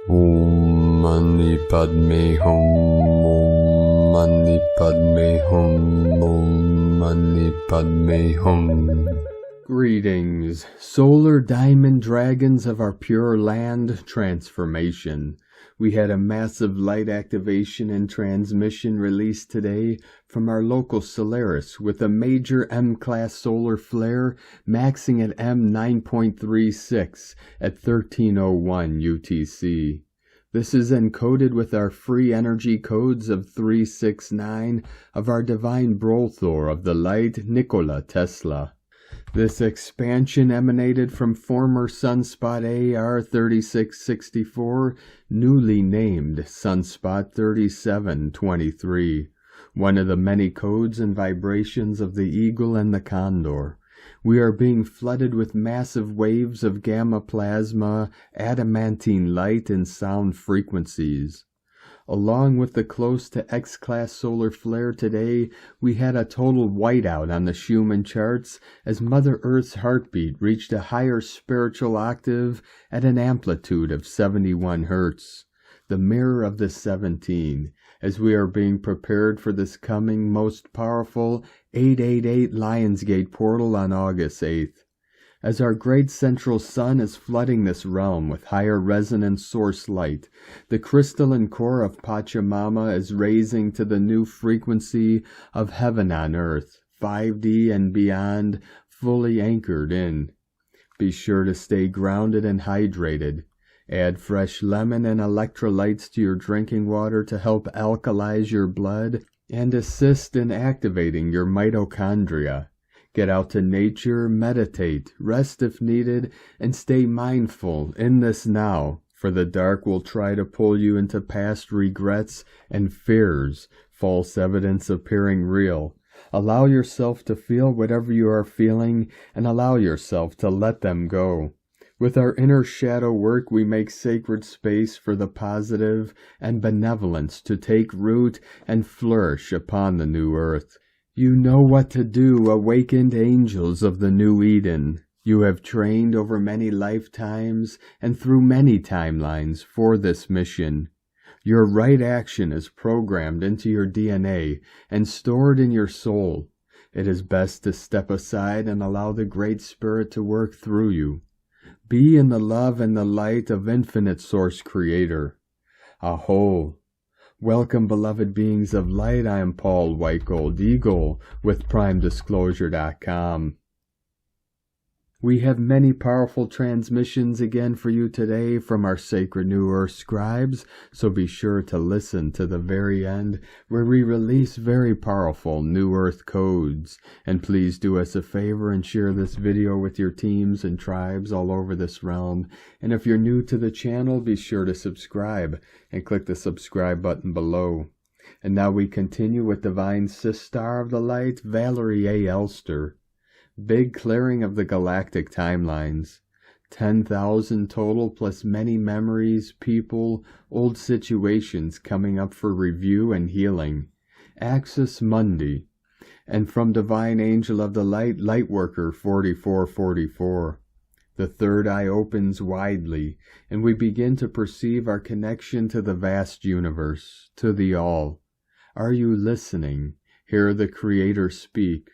Om Mani Padme Hum, Om Mani Padme Hum, Om Mani Padme Hum. Greetings, solar diamond dragons of our Pure Land transformation. We had a massive light activation and transmission released today from our local Solaris with a major M-class solar flare maxing at M9.36 at 1301 UTC. This is encoded with our free energy codes of 369 of our divine Brothor of the light, Nikola Tesla. This expansion emanated from former Sunspot AR3664, newly named Sunspot 3723, one of the many codes and vibrations of the Eagle and the Condor. We are being flooded with massive waves of gamma plasma, adamantine light, and sound frequencies. Along with the close to X-class solar flare today, we had a total whiteout on the Schumann charts as Mother Earth's heartbeat reached a higher spiritual octave at an amplitude of 71 Hz, the mirror of the 17, as we are being prepared for this coming most powerful 888 Lionsgate portal on August 8th. As our great central sun is flooding this realm with higher resonance source light, the crystalline core of Pachamama is raising to the new frequency of heaven on earth, 5D and beyond, fully anchored in. Be sure to stay grounded and hydrated. Add fresh lemon and electrolytes to your drinking water to help alkalize your blood and assist in activating your mitochondria. Get out to nature, meditate, rest if needed, and stay mindful in this now, for the dark will try to pull you into past regrets and fears, false evidence appearing real. Allow yourself to feel whatever you are feeling, and allow yourself to let them go. With our inner shadow work, we make sacred space for the positive and benevolence to take root and flourish upon the new earth. You know what to do, awakened angels of the new Eden. You have trained over many lifetimes and through many timelines for this mission. Your right action is programmed into your DNA and stored in your soul. It is best to step aside and allow the Great Spirit to work through you. Be in the love and the light of Infinite Source Creator. Aho! Welcome, beloved beings of light. I am Paul White Gold Eagle with PrimeDisclosure.com. We have many powerful transmissions again for you today from our sacred New Earth scribes, so be sure to listen to the very end where we release very powerful New Earth codes. And please do us a favor and share this video with your teams and tribes all over this realm. And if you're new to the channel, be sure to subscribe and click the subscribe button below. And now we continue with Divine Sister of the Light, Valéria L. Big clearing of the galactic timelines. 10,000 total plus many memories, people, old situations coming up for review and healing. Axis Mundi. And from Divine Angel of the Light, Lightworker 4444. The third eye opens widely, and we begin to perceive our connection to the vast universe, to the all. Are you listening? Hear the Creator speak.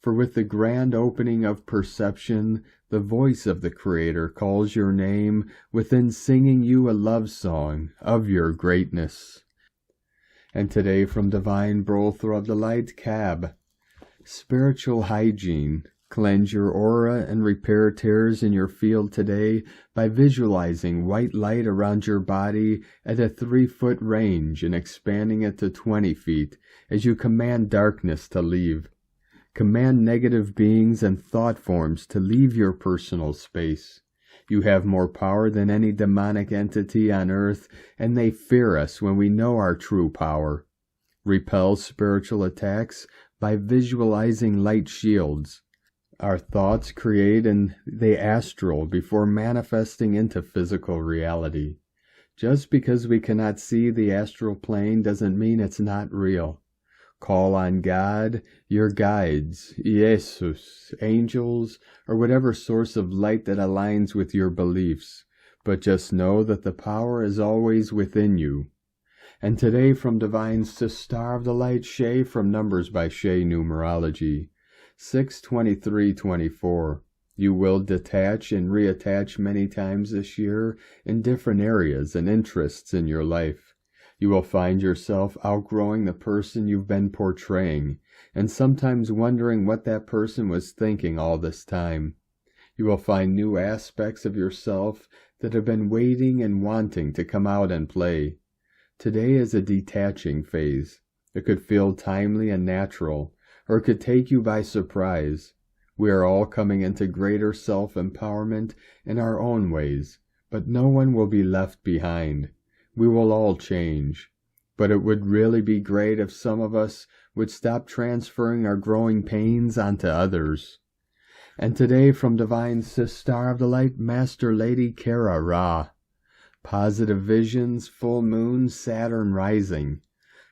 For with the grand opening of perception, the voice of the Creator calls your name within, singing you a love song of your greatness. And today from Divine Brothor of the Light, Cab. Spiritual hygiene. Cleanse your aura and repair tears in your field today by visualizing white light around your body at a 3-foot range and expanding it to 20 feet as you command darkness to leave. Command negative beings and thought forms to leave your personal space. You have more power than any demonic entity on earth, and they fear us when we know our true power. Repel spiritual attacks by visualizing light shields. Our thoughts create in the astral before manifesting into physical reality. Just because we cannot see the astral plane doesn't mean it's not real. Call on God, your guides, Jesus, angels, or whatever source of light that aligns with your beliefs. but just know that the power is always within you. And today from Divines to Star of the Light, Shay from Numbers by Shay Numerology, 6/23/24. You will detach and reattach many times this year in different areas and interests in your life. You will find yourself outgrowing the person you've been portraying, and sometimes wondering what that person was thinking all this time. You will find new aspects of yourself that have been waiting and wanting to come out and play. Today is a detaching phase. It could feel timely and natural, or it could take you by surprise. We are all coming into greater self-empowerment in our own ways, but no one will be left behind. We will all change. But it would really be great if some of us would stop transferring our growing pains onto others. And today from Divine Star of the Light, Master Lady Kara Ra. Positive visions, full moon, Saturn rising.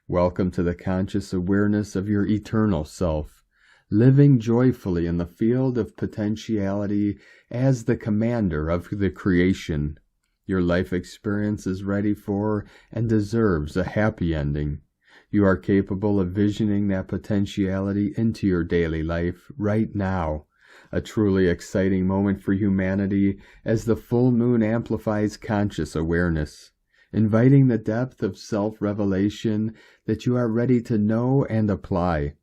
Welcome to the conscious awareness of your eternal self, living joyfully in the field of potentiality as the commander of the creation. Your life experience is ready for and deserves a happy ending. You are capable of visioning that potentiality into your daily life right now. A truly exciting moment for humanity as the full moon amplifies conscious awareness, inviting the depth of self-revelation that you are ready to know and apply.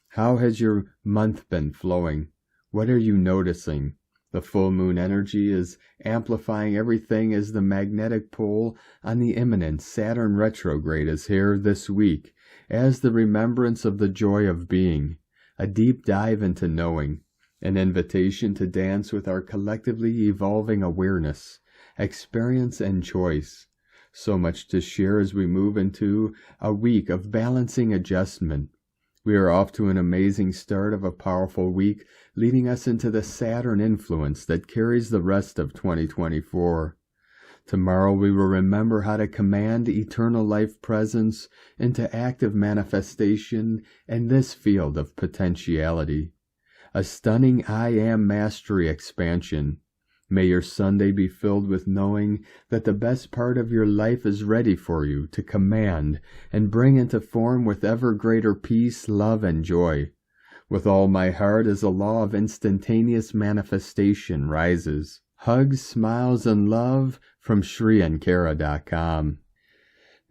How has your month been flowing? What are you noticing? The full moon energy is amplifying everything as the magnetic pull on the imminent Saturn retrograde is here this week, as the remembrance of the joy of being, a deep dive into knowing, an invitation to dance with our collectively evolving awareness, experience, and choice. So much to share as we move into a week of balancing adjustment. We are off to an amazing start of a powerful week, leading us into the Saturn influence that carries the rest of 2024. Tomorrow we will remember how to command eternal life presence into active manifestation in this field of potentiality. A stunning I Am Mastery expansion. May your Sunday be filled with knowing that the best part of your life is ready for you to command and bring into form with ever greater peace, love, and joy. With all my heart as a law of instantaneous manifestation rises. Hugs, smiles, and love from ShriAnkara.com.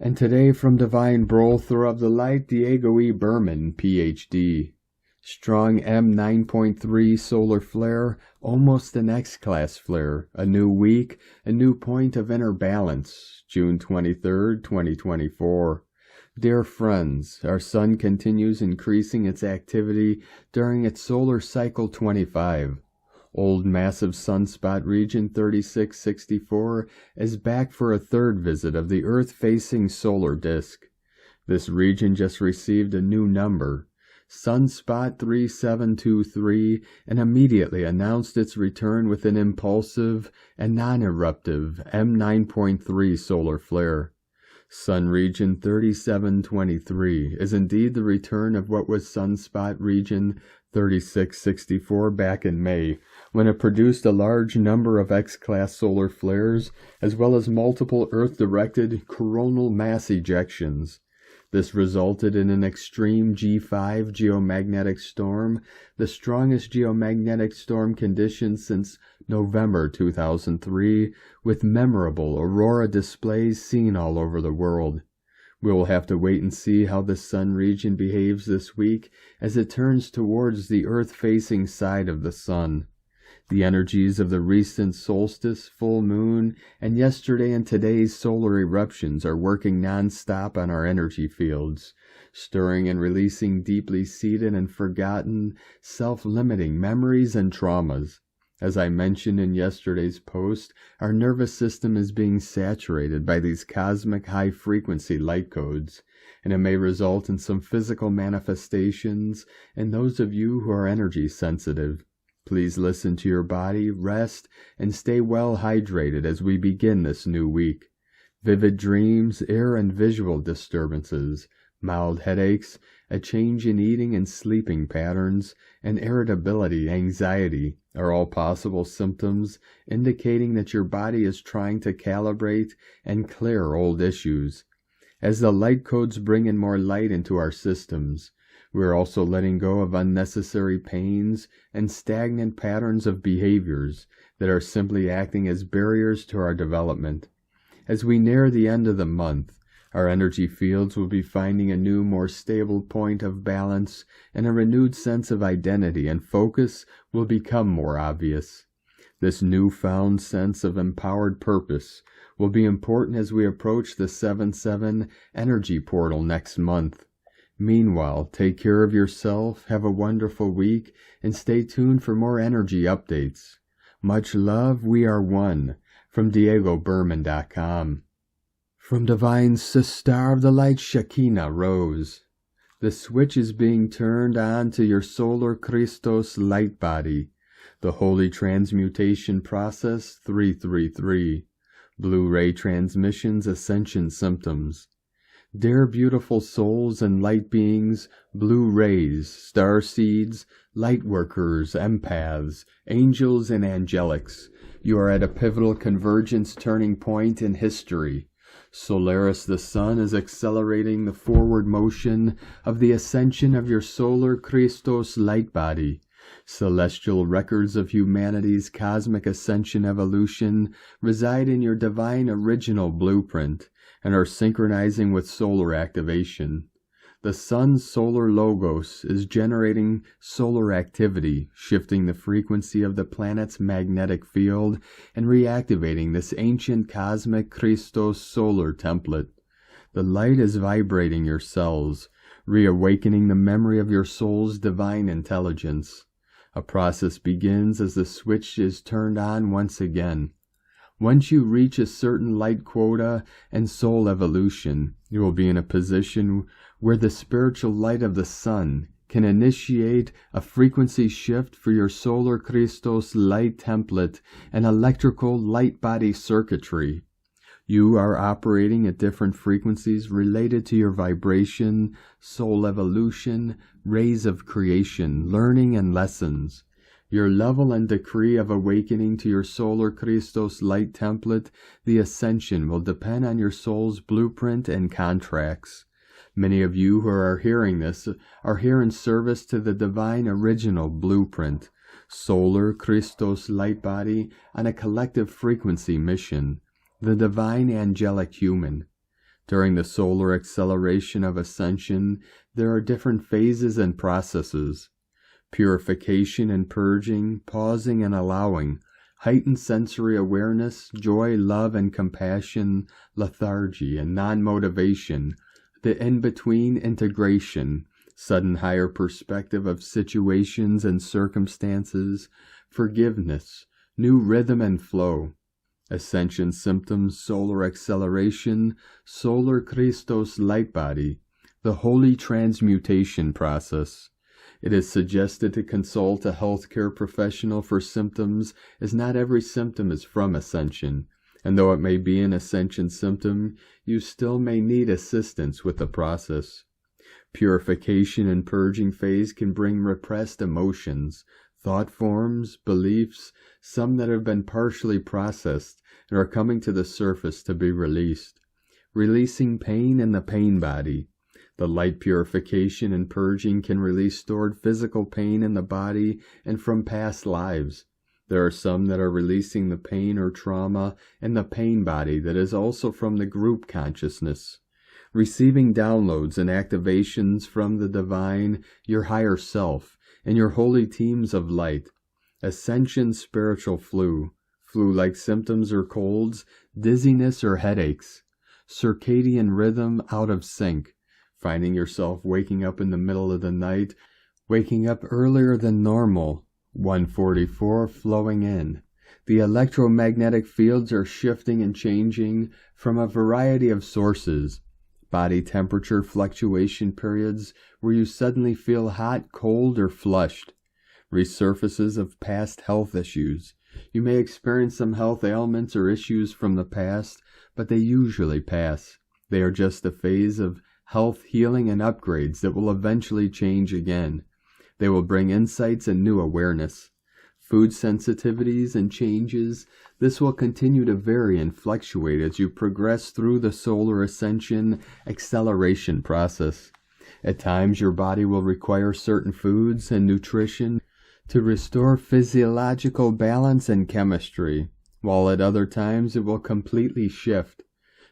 And today from Divine Brother of the Light, Diego E. Berman, Ph.D. Strong M 9.3 solar flare, almost an X-class flare, a new week, a new point of inner balance, June 23rd, 2024. Dear friends, our sun continues increasing its activity during its solar cycle 25. Old massive sunspot region 3664 is back for a third visit of the Earth-facing solar disk. This region just received a new number, Sunspot 3723, and immediately announced its return with an impulsive and non-eruptive M 9.3 solar flare. Sun region 3723 is indeed the return of what was Sunspot region 3664 back in May, when it produced a large number of X-class solar flares, as well as multiple Earth-directed coronal mass ejections. This resulted in an extreme G5 geomagnetic storm, the strongest geomagnetic storm conditions since November 2003, with memorable aurora displays seen all over the world. We will have to wait and see how the Sun region behaves this week as it turns towards the Earth-facing side of the Sun. The energies of the recent solstice, full moon, and yesterday and today's solar eruptions are working non-stop on our energy fields, stirring and releasing deeply seated and forgotten, self-limiting memories and traumas. As I mentioned in yesterday's post, our nervous system is being saturated by these cosmic high-frequency light codes, and it may result in some physical manifestations in those of you who are energy sensitive. Please listen to your body, rest, and stay well hydrated as we begin this new week. Vivid dreams, air and visual disturbances, Mild headaches, a change in eating and sleeping patterns, and irritability, anxiety are all possible symptoms indicating that your body is trying to calibrate and clear old issues. As the light codes bring in more light into our systems, we are also letting go of unnecessary pains and stagnant patterns of behaviors that are simply acting as barriers to our development. As we near the end of the month, our energy fields will be finding a new, more stable point of balance, and a renewed sense of identity and focus will become more obvious. This newfound sense of empowered purpose will be important as we approach the 7/7 energy portal next month. Meanwhile, take care of yourself, have a wonderful week, and stay tuned for more energy updates. Much love, we are one. From DiegoBerman.com. From Divine Sister of the Light, Shekinah Rose. The switch is being turned on to your solar Christos light body. The Holy Transmutation Process 333. Blu-ray Transmissions Ascension Symptoms. Dear beautiful souls and light beings, blue rays, star seeds, light workers, empaths, angels, and angelics, you are at a pivotal convergence turning point in history. Solaris the Sun is accelerating the forward motion of the ascension of your solar Christos light body. Celestial records of humanity's cosmic ascension evolution reside in your divine original blueprint and are synchronizing with solar activation. The sun's solar logos is generating solar activity, shifting the frequency of the planet's magnetic field and reactivating this ancient cosmic Christos solar template. The light is vibrating your cells, reawakening the memory of your soul's divine intelligence. A process begins as the switch is turned on once again. Once you reach a certain light quota and soul evolution, you will be in a position where the spiritual light of the sun can initiate a frequency shift for your solar Christos light template and electrical light body circuitry. You are operating at different frequencies related to your vibration, soul evolution, rays of creation, learning, and lessons. Your level and decree of awakening to your solar Christos light template, the ascension, will depend on your soul's blueprint and contracts. Many of you who are hearing this are here in service to the divine original blueprint, solar Christos light body, on a collective frequency mission, the divine angelic human. During the solar acceleration of ascension, there are different phases and processes. Purification and purging, pausing and allowing, heightened sensory awareness, joy, love, and compassion, lethargy and non-motivation, the in-between integration, sudden higher perspective of situations and circumstances, forgiveness, new rhythm and flow. Ascension symptoms, solar acceleration, solar Christos light body, the holy transmutation process. It is suggested to consult a healthcare professional for symptoms, as not every symptom is from ascension, and though it may be an ascension symptom, you still may need assistance with the process. Purification and purging phase can bring repressed emotions, thought forms, beliefs, some that have been partially processed and are coming to the surface to be released. Releasing pain in the pain body. The light purification and purging can release stored physical pain in the body and from past lives. There are some that are releasing the pain or trauma in the pain body that is also from the group consciousness. Receiving downloads and activations from the divine, your higher self, and your holy teams of light. Ascension spiritual flu-like symptoms or colds, dizziness or headaches. Circadian rhythm out of sync. Finding yourself waking up in the middle of the night, waking up earlier than normal, 1:44 flowing in. The electromagnetic fields are shifting and changing from a variety of sources. Body temperature fluctuation periods where you suddenly feel hot, cold, or flushed. Resurfaces of past health issues. You may experience some health ailments or issues from the past, but they usually pass. They are just a phase of health, healing, and upgrades that will eventually change again. They will bring insights and new awareness. Food sensitivities and changes. This will continue to vary and fluctuate as you progress through the solar ascension acceleration process. At times, your body will require certain foods and nutrition to restore physiological balance and chemistry, while at other times it will completely shift.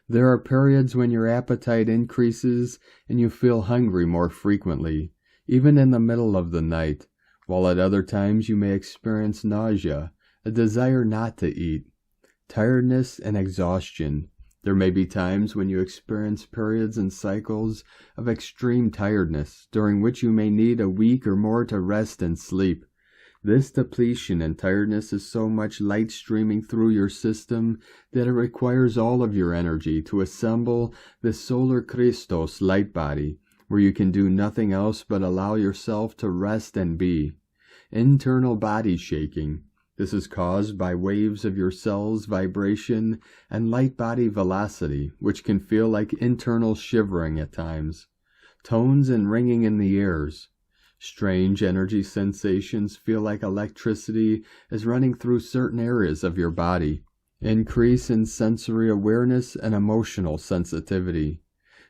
There are periods when your appetite increases and you feel hungry more frequently, even in the middle of the night, while at other times you may experience nausea, a desire not to eat, tiredness, and exhaustion. There may be times when you experience periods and cycles of extreme tiredness, during which you may need a week or more to rest and sleep. This depletion and tiredness is so much light streaming through your system that it requires all of your energy to assemble the solar Christos light body, where you can do nothing else but allow yourself to rest and be. Internal body shaking. This is caused by waves of your cells' vibration and light body velocity, which can feel like internal shivering at times. Tones and ringing in the ears. Strange energy sensations feel like electricity is running through certain areas of your body. Increase in sensory awareness and emotional sensitivity.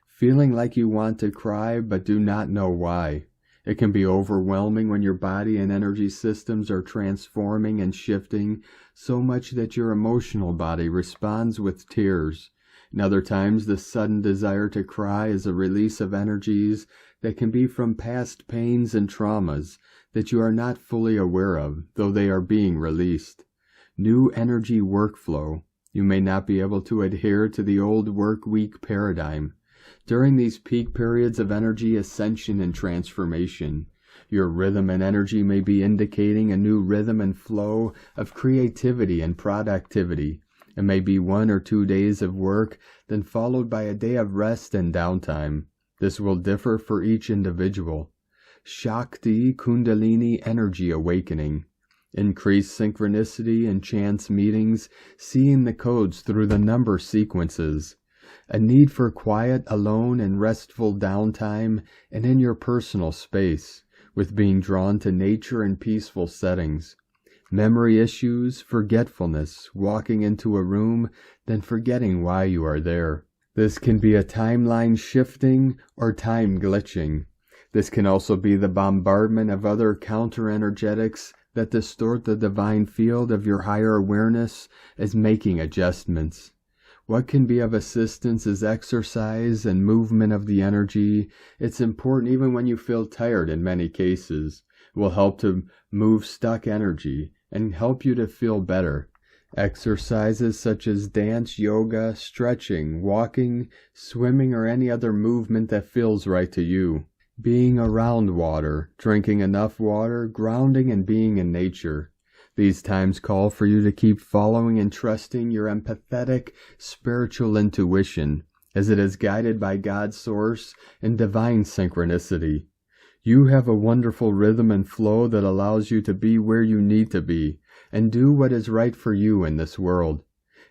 Feeling like you want to cry but do not know why. It can be overwhelming when your body and energy systems are transforming and shifting so much that your emotional body responds with tears. In other times, the sudden desire to cry is a release of energies that can be from past pains and traumas that you are not fully aware of, though they are being released. New energy workflow. You may not be able to adhere to the old work week paradigm. During these peak periods of energy ascension and transformation, your rhythm and energy may be indicating a new rhythm and flow of creativity and productivity. It may be 1 or 2 days of work, then followed by a day of rest and downtime. This will differ for each individual. Shakti Kundalini energy awakening. Increased synchronicity and chance meetings, seeing the codes through the number sequences. A need for quiet, alone, and restful downtime and in your personal space, with being drawn to nature and peaceful settings. Memory issues, forgetfulness, walking into a room, then forgetting why you are there. This can be a timeline shifting or time glitching. This can also be the bombardment of other counter-energetics that distort the divine field of your higher awareness as making adjustments. What can be of assistance is exercise and movement of the energy. It's important even when you feel tired in many cases. It will help to move stuck energy and help you to feel better. Exercises such as dance, yoga, stretching, walking, swimming, or any other movement that feels right to you. Being around water, drinking enough water, grounding, and being in nature. These times call for you to keep following and trusting your empathetic, spiritual intuition, as it is guided by God's source and divine synchronicity. You have a wonderful rhythm and flow that allows you to be where you need to be and do what is right for you in this world.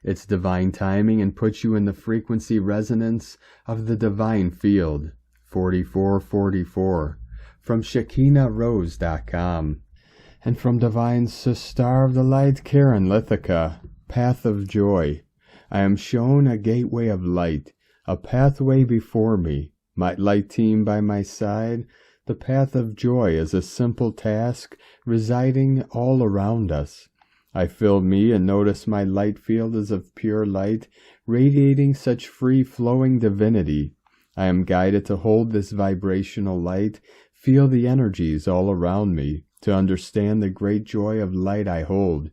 It's divine timing and puts you in the frequency resonance of the divine field. 4444 from ShekinahRose.com. And from Divine Star of the Light, Karen Lithica, Path of Joy. I am shown a gateway of light, a pathway before me, my light team by my side. The path of joy is a simple task residing all around us. I feel me and notice my light field is of pure light, radiating such free-flowing divinity. I am guided to hold this vibrational light, feel the energies all around me, to understand the great joy of light I hold.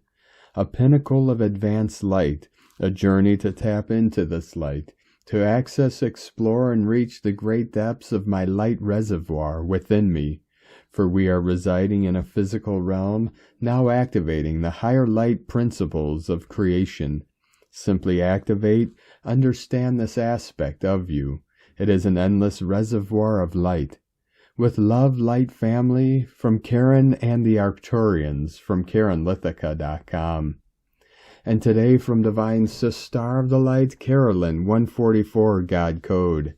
A pinnacle of advanced light, a journey to tap into this light, to access, explore, and reach the great depths of my light reservoir within me. For we are residing in a physical realm, now activating the higher light principles of creation. Simply activate, understand this aspect of you. It is an endless reservoir of light. With love, light family, from Karen and the Arcturians, from KarenLithica.com. And today from Divine Star of the Light, Carolyn 144 God Code.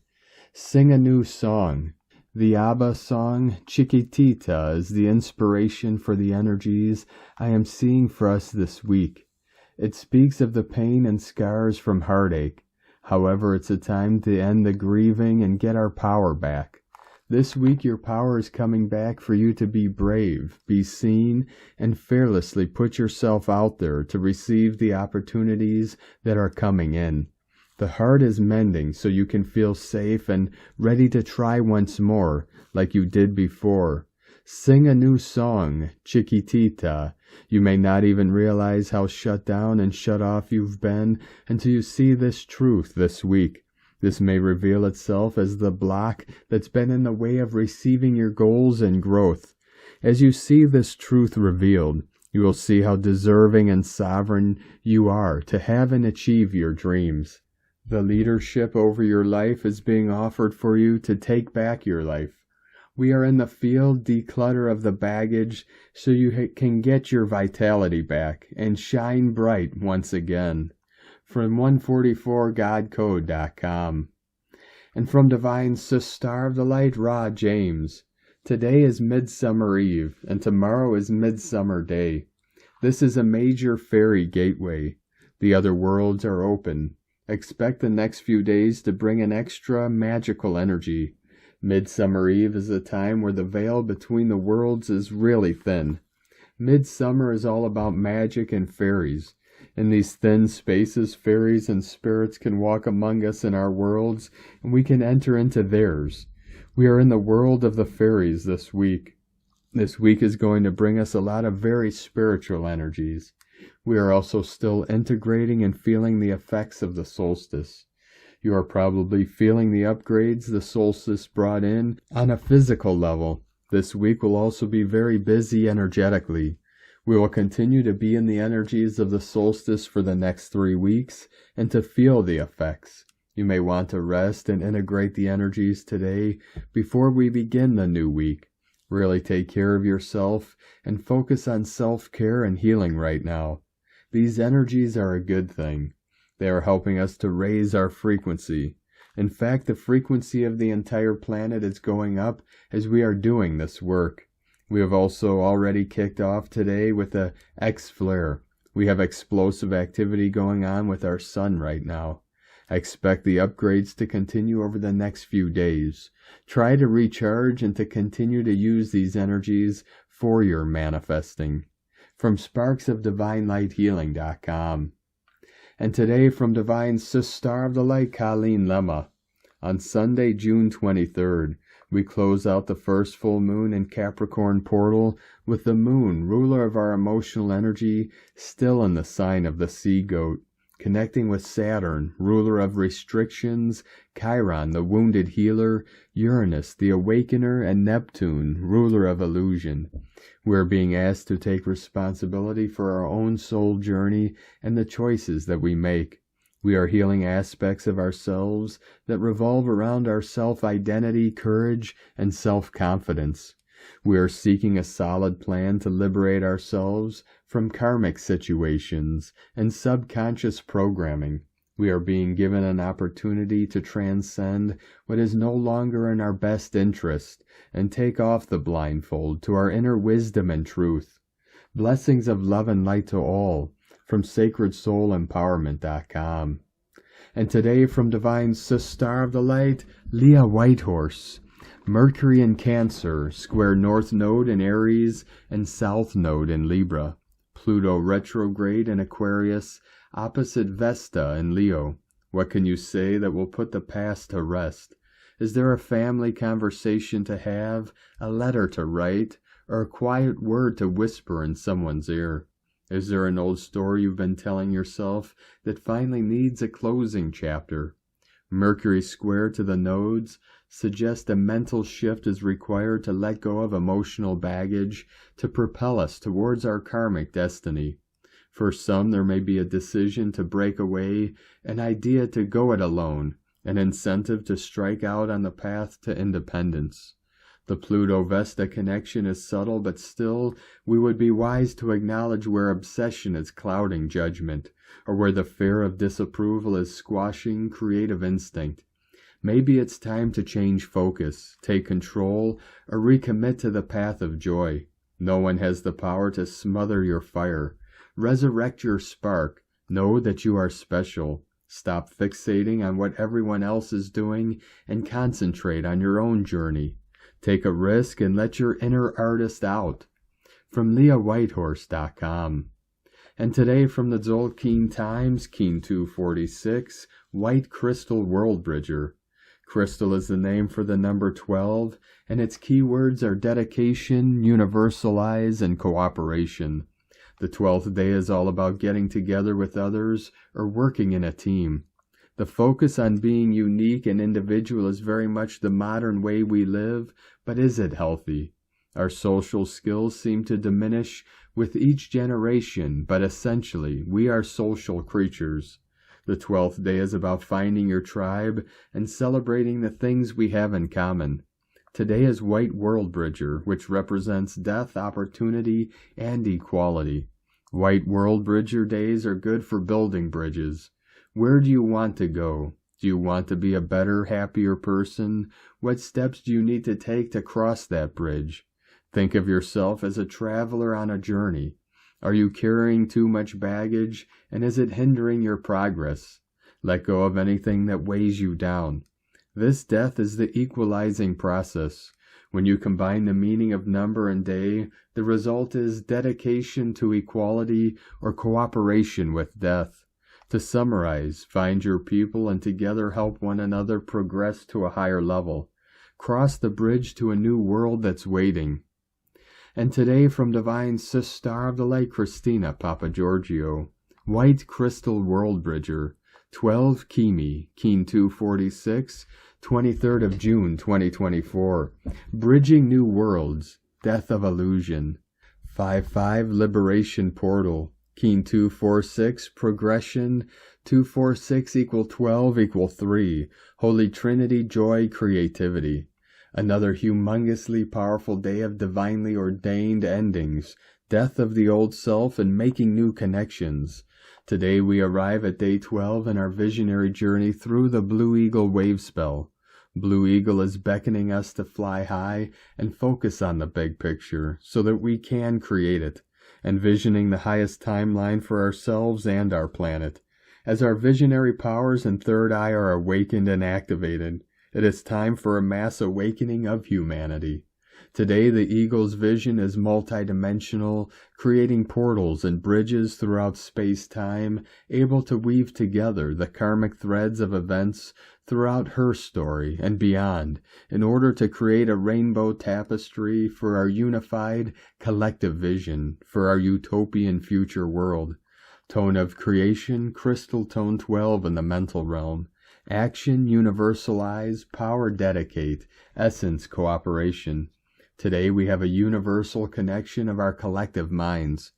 Sing a new song. The ABBA song, Chiquitita, is the inspiration for the energies I am seeing for us this week. It speaks of the pain and scars from heartache. However, it's a time to end the grieving and get our power back. This week your power is coming back for you to be brave, be seen, and fearlessly put yourself out there to receive the opportunities that are coming in. The heart is mending so you can feel safe and ready to try once more, like you did before. Sing a new song, Chiquitita. You may not even realize how shut down and shut off you've been until you see this truth this week. This may reveal itself as the block that's been in the way of receiving your goals and growth. As you see this truth revealed, you will see how deserving and sovereign you are to have and achieve your dreams. The leadership over your life is being offered for you to take back your life. We are in the field declutter of the baggage so you can get your vitality back and shine bright once again. From 144godcode.com. And from Divine Star of the Light, Ra James. Today is Midsummer Eve, and tomorrow is Midsummer Day. This is a major fairy gateway. The other worlds are open. Expect the next few days to bring an extra magical energy. Midsummer Eve is a time where the veil between the worlds is really thin. Midsummer is all about magic and fairies. In these thin spaces, fairies and spirits can walk among us in our worlds, and we can enter into theirs. We are in the world of the fairies this week. This week is going to bring us a lot of very spiritual energies. We are also still integrating and feeling the effects of the solstice. You are probably feeling the upgrades the solstice brought in on a physical level. This week will also be very busy energetically. We will continue to be in the energies of the solstice for the next 3 weeks and to feel the effects. You may want to rest and integrate the energies today before we begin the new week. Really take care of yourself and focus on self-care and healing right now. These energies are a good thing. They are helping us to raise our frequency. In fact, the frequency of the entire planet is going up as we are doing this work. We have also already kicked off today with the X-flare. We have explosive activity going on with our sun right now. I expect the upgrades to continue over the next few days. Try to recharge and to continue to use these energies for your manifesting. From sparksofdivinelighealing.com. And today from Divine Star of the Light, Colleen Lemma. On Sunday, June 23rd, we close out the first full moon in Capricorn portal with the moon, ruler of our emotional energy, still in the sign of the sea goat, connecting with Saturn, ruler of restrictions, Chiron, the wounded healer, Uranus, the awakener, and Neptune, ruler of illusion. We are being asked to take responsibility for our own soul journey and the choices that we make. We are healing aspects of ourselves that revolve around our self-identity, courage, and self-confidence. We are seeking a solid plan to liberate ourselves from karmic situations and subconscious programming. We are being given an opportunity to transcend what is no longer in our best interest and take off the blindfold to our inner wisdom and truth. Blessings of love and light to all. From sacredsoulempowerment.com. And today from Divine Star of the Light, Leah Whitehorse. Mercury in Cancer, square North Node in Aries and South Node in Libra. Pluto retrograde in Aquarius, opposite Vesta in Leo. What can you say that will put the past to rest? Is there a family conversation to have, a letter to write, or a quiet word to whisper in someone's ear? Is there an old story you've been telling yourself that finally needs a closing chapter? Mercury square to the nodes suggests a mental shift is required to let go of emotional baggage to propel us towards our karmic destiny. For some, there may be a decision to break away, an idea to go it alone, an incentive to strike out on the path to independence. The Pluto-Vesta connection is subtle, but still, we would be wise to acknowledge where obsession is clouding judgment, or where the fear of disapproval is squashing creative instinct. Maybe it's time to change focus, take control, or recommit to the path of joy. No one has the power to smother your fire. Resurrect your spark. Know that you are special. Stop fixating on what everyone else is doing and concentrate on your own journey. Take a risk and let your inner artist out. From LeahWhitehorse.com. And today from the Tzolk'in Times, Keen 246, White Crystal World Bridger. Crystal is the name for the number 12, and its keywords are dedication, universalize, and cooperation. The 12th day is all about getting together with others or working in a team. The focus on being unique and individual is very much the modern way we live, but is it healthy? Our social skills seem to diminish with each generation, but essentially, we are social creatures. The 12th day is about finding your tribe and celebrating the things we have in common. Today is White World Bridger, which represents death, opportunity, and equality. White World Bridger days are good for building bridges. Where do you want to go? Do you want to be a better, happier person? What steps do you need to take to cross that bridge? Think of yourself as a traveler on a journey. Are you carrying too much baggage, and is it hindering your progress? Let go of anything that weighs you down. This death is the equalizing process. When you combine the meaning of number and day, the result is dedication to equality or cooperation with death. To summarize, find your people and together help one another progress to a higher level. Cross the bridge to a new world that's waiting. And today from Divine Sis Star of the Light, Christina Papagiorgio, White Crystal World Bridger, 12 Kimi, Keen 246, 23rd of June 2024, Bridging New Worlds, Death of Illusion, 5-5 Liberation Portal, Keen 246, Progression, 246 = 12 = 3, Holy Trinity, Joy, Creativity. Another humongously powerful day of divinely ordained endings, death of the old self and making new connections. Today we arrive at day 12 in our visionary journey through the Blue Eagle wave spell. Blue Eagle is beckoning us to fly high and focus on the big picture so that we can create it, envisioning the highest timeline for ourselves and our planet. As our visionary powers and third eye are awakened and activated, it is time for a mass awakening of humanity. Today, the Eagle's vision is multidimensional, creating portals and bridges throughout space-time, able to weave together the karmic threads of events throughout her story and beyond, in order to create a rainbow tapestry for our unified, collective vision, for our utopian future world. Tone of creation, crystal tone 12 in the mental realm. Action, universalize, power, dedicate, essence, cooperation. Today we have a universal connection of our collective minds.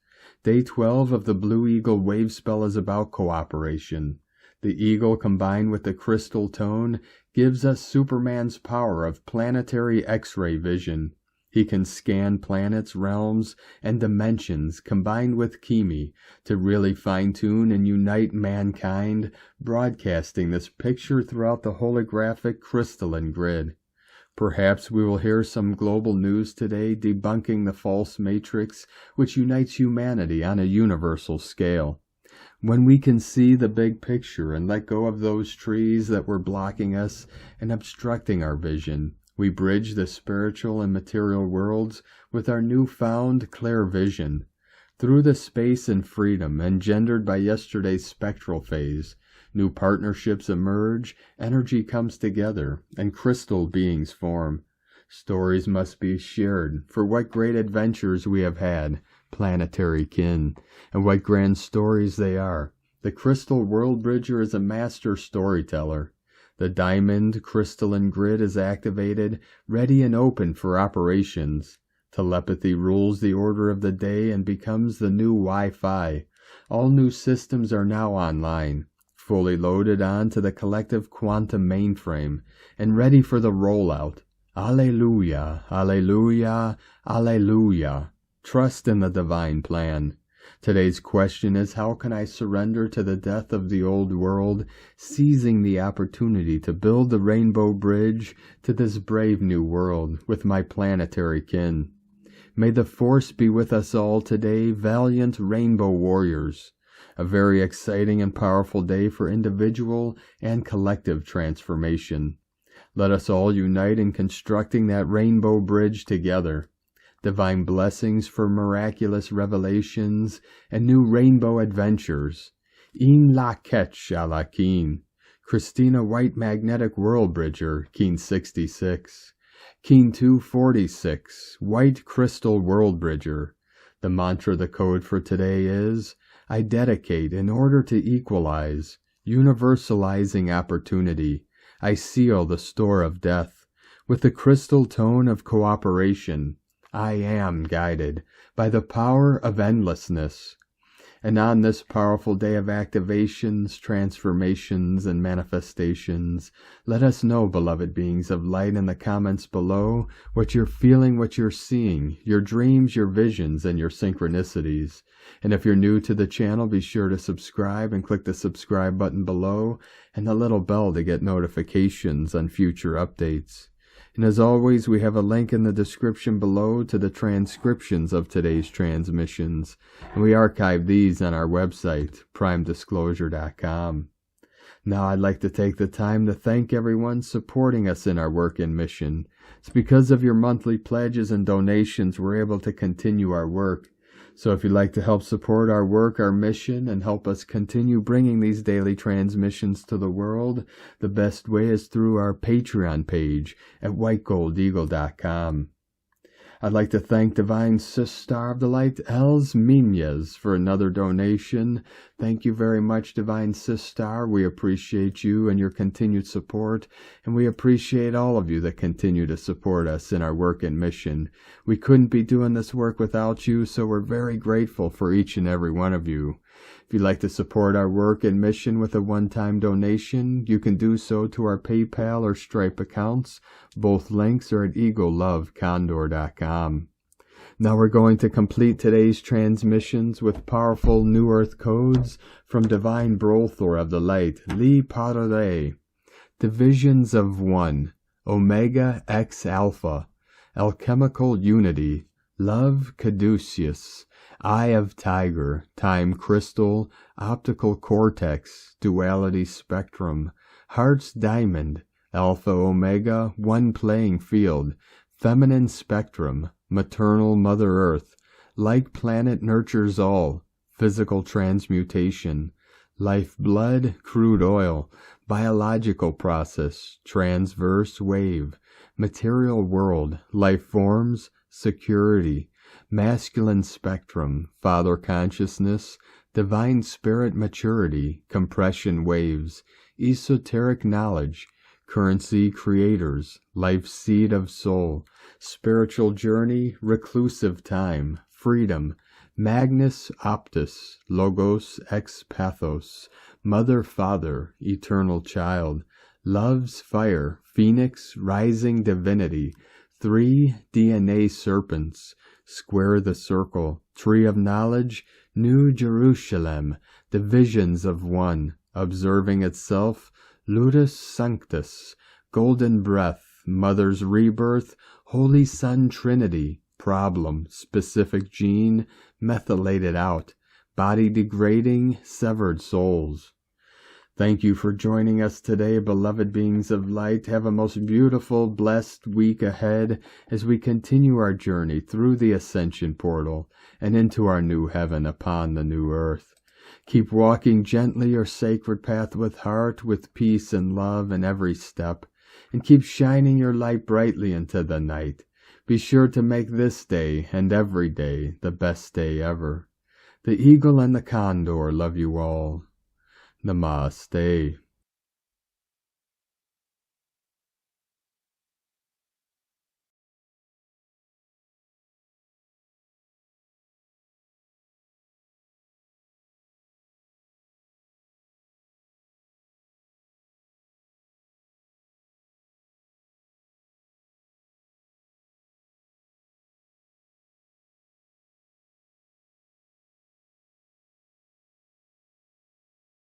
Day 12 of the Blue Eagle wave spell is about cooperation. The eagle combined with the crystal tone gives us Superman's power of planetary X-ray vision. He can scan planets, realms, and dimensions combined with Kimi to really fine-tune and unite mankind, broadcasting this picture throughout the holographic crystalline grid. Perhaps we will hear some global news today debunking the false matrix which unites humanity on a universal scale. When we can see the big picture and let go of those trees that were blocking us and obstructing our vision, we bridge the spiritual and material worlds with our newfound clear vision. Through the space and freedom engendered by yesterday's spectral phase, new partnerships emerge, energy comes together, and crystal beings form. Stories must be shared for what great adventures we have had, planetary kin, and what grand stories they are. The Crystal World Bridger is a master storyteller. The diamond crystalline grid is activated, ready and open for operations. Telepathy rules the order of the day and becomes the new Wi-Fi. All new systems are now online, fully loaded onto the collective quantum mainframe, and ready for the rollout. Alleluia, alleluia, alleluia. Trust in the divine plan. Today's question is, how can I surrender to the death of the old world, seizing the opportunity to build the rainbow bridge to this brave new world with my planetary kin? May the force be with us all today, valiant rainbow warriors. A very exciting and powerful day for individual and collective transformation. Let us all unite in constructing that rainbow bridge together. Divine blessings for miraculous revelations and new rainbow adventures. In la ketch a la keen. Christina White Magnetic World Bridger, Keen 66. Keen 246, White Crystal World Bridger. The mantra, the code for today is, I dedicate in order to equalize, universalizing opportunity. I seal the store of death with the crystal tone of cooperation. I am guided by the power of endlessness. And on this powerful day of activations, transformations, and manifestations, let us know, beloved beings of light, in the comments below what you're feeling, what you're seeing, your dreams, your visions, and your synchronicities. And if you're new to the channel, be sure to subscribe and click the subscribe button below and the little bell to get notifications on future updates. And as always, we have a link in the description below to the transcriptions of today's transmissions, and we archive these on our website, primedisclosure.com. Now I'd like to take the time to thank everyone supporting us in our work and mission. It's because of your monthly pledges and donations we're able to continue our work. So if you'd like to help support our work, our mission, and help us continue bringing these daily transmissions to the world, the best way is through our Patreon page at whitegoldeagle.com. I'd like to thank Divine Sister of the Light, Els M, for another donation. Thank you very much, Divine Sister. We appreciate you and your continued support, and we appreciate all of you that continue to support us in our work and mission. We couldn't be doing this work without you, so we're very grateful for each and every one of you. If you'd like to support our work and mission with a one-time donation, you can do so to our PayPal or Stripe accounts. Both links are at egolovecondor.com. Now we're going to complete today's transmissions with powerful New Earth codes from Divine Brothor of the Light, Li Prairie. Divisions of One, Omega X Alpha, Alchemical Unity, Love Caduceus, Eye of Tiger, Time Crystal, Optical Cortex, Duality Spectrum, Heart's Diamond, Alpha Omega, One Playing Field, Feminine Spectrum, Maternal Mother Earth, Like Planet Nurtures All, Physical Transmutation, Life Blood, Crude Oil, Biological Process, Transverse Wave, Material World, Life Forms, Security, Masculine Spectrum, Father Consciousness, Divine Spirit Maturity, Compression Waves, Esoteric Knowledge, Currency Creators, Life Seed of Soul, Spiritual Journey, Reclusive Time, Freedom, Magnus Optus, Logos Ex Pathos, Mother Father, Eternal Child, Love's Fire, Phoenix Rising Divinity, 3 DNA Serpents, Square the Circle, Tree of Knowledge, New Jerusalem, Divisions of One, Observing Itself, Ludus Sanctus, Golden Breath, Mother's Rebirth, Holy Sun Trinity, Problem, Specific Gene, Methylated Out, Body Degrading, Severed Souls. Thank you for joining us today, beloved beings of light. Have a most beautiful, blessed week ahead as we continue our journey through the Ascension Portal and into our new heaven upon the new earth. Keep walking gently your sacred path with heart, with peace and love in every step, and keep shining your light brightly into the night. Be sure to make this day and every day the best day ever. The Eagle and the Condor love you all. Namaste.